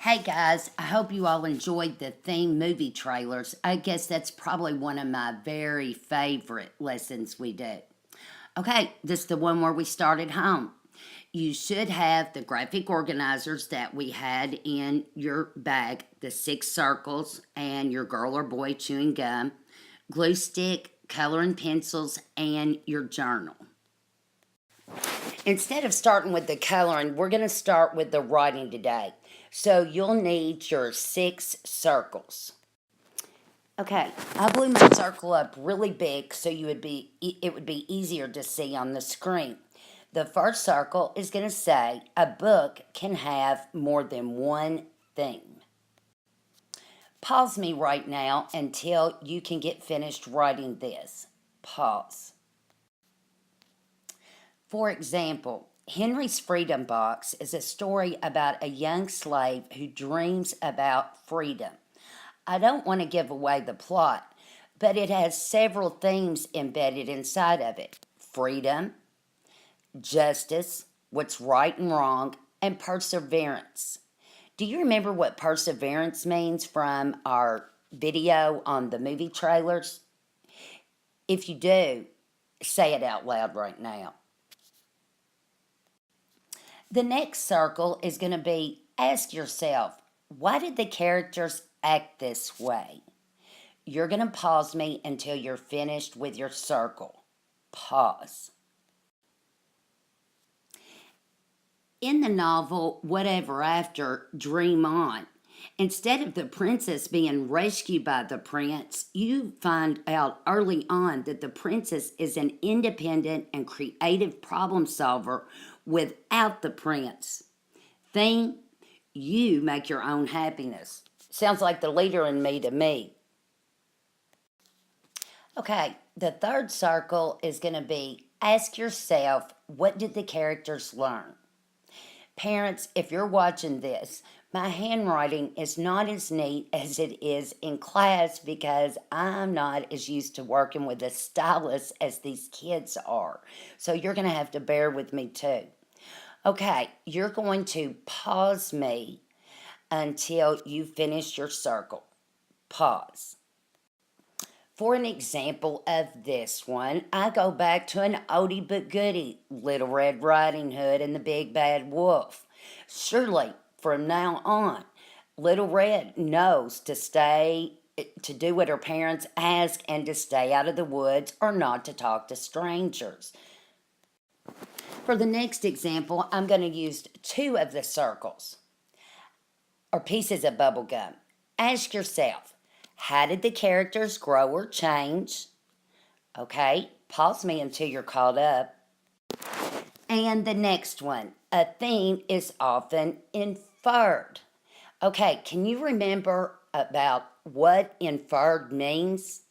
Hey guys, I hope you all enjoyed the theme movie trailers. I guess that's probably one of my very favorite lessons we do. Okay, this is the one where we start at home. You should have the graphic organizers that we had in your bag, the 6 circles, and your girl or boy chewing gum, glue stick, coloring pencils, and your journal. Instead of starting with the coloring, we're going to start with the writing today. So you'll need your 6 circles. Okay, I blew my circle up really big so it would be easier to see on the screen. The first circle is going to say a book can have more than one theme. Pause me right now until you can get finished writing this. Pause. For example, Henry's Freedom Box is a story about a young slave who dreams about freedom. I don't want to give away the plot, but it has several themes embedded inside of it: freedom, justice, what's right and wrong, and perseverance. Do you remember what perseverance means from our video on the movie trailers? If you do, say it out loud right now. The next circle is going to be ask yourself, why did the characters act this way? You're going to pause me until you're finished with your circle. Pause. In the novel Whatever After, Dream On, instead of the princess being rescued by the prince, you find out early on that the princess is an independent and creative problem solver without the prince. Theme, you make your own happiness. Sounds like the leader in me to me. Okay, the third circle is going to be ask yourself, what did the characters learn? Parents, if you're watching this, my handwriting is not as neat as it is in class because I'm not as used to working with a stylus as these kids are. So you're going to have to bear with me too. Okay, you're going to pause me until you finish your circle. Pause. For an example of this one, I go back to an oldie but goodie, Little Red Riding Hood and the Big Bad Wolf. Surely, from now on, Little Red knows to do what her parents ask and to stay out of the woods or not to talk to strangers. For the next example, I'm going to use 2 of the circles, or pieces of bubble gum. Ask yourself, how did the characters grow or change? Okay, pause me until you're caught up. And the next one, a theme is often inferred. Okay, can you remember about what inferred means?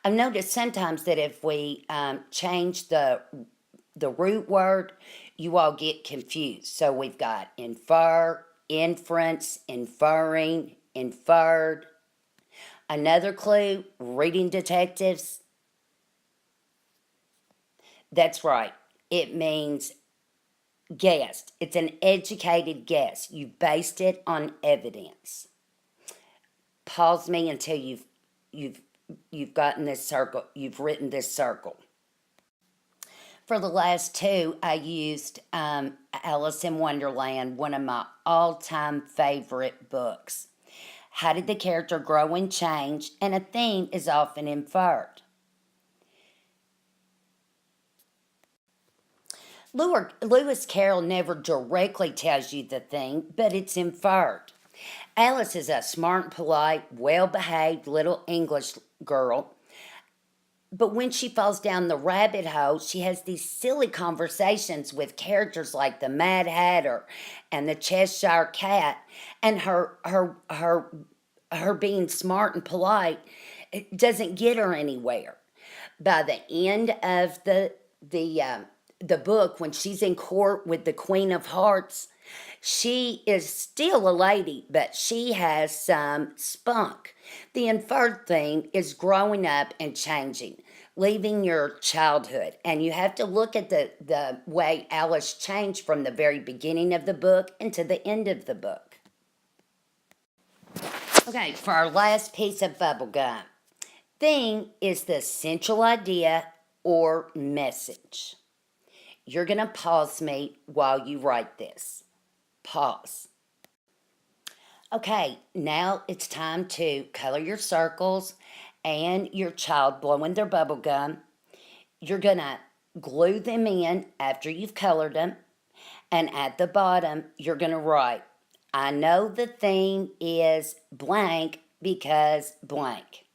I've noticed sometimes that if we change the root word, you all get confused. So we've got infer, inference, inferring, inferred. Another clue, reading detectives. That's right. It means guessed. It's an educated guess. You based it on evidence. Pause me until you've gotten this circle. You've written this circle. For the last 2, I used Alice in Wonderland, one of my all-time favorite books. How did the character grow and change? And a theme is often inferred. Lewis Carroll never directly tells you the thing, but it's inferred. Alice is a smart, polite, well-behaved little English girl. But when she falls down the rabbit hole, she has these silly conversations with characters like the Mad Hatter and the Cheshire Cat, and her being smart and polite, it doesn't get her anywhere. By the end of the book, when she's in court with the Queen of Hearts, she is still a lady, but she has some spunk. The inferred theme is growing up and changing, leaving your childhood. And you have to look at the way Alice changed from the very beginning of the book into the end of the book. Okay, for our last piece of bubble gum, theme is the central idea or message. You're going to pause me while you write this. Pause. Okay, now it's time to color your circles and your child blowing their bubble gum. You're going to glue them in after you've colored them. And at the bottom, you're going to write, I know the theme is blank because blank.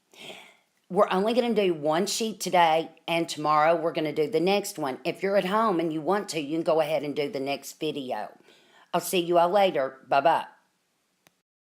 We're only going to do one sheet today, and tomorrow we're going to do the next one. If you're at home and you want to, you can go ahead and do the next video. I'll see you all later. Bye-bye.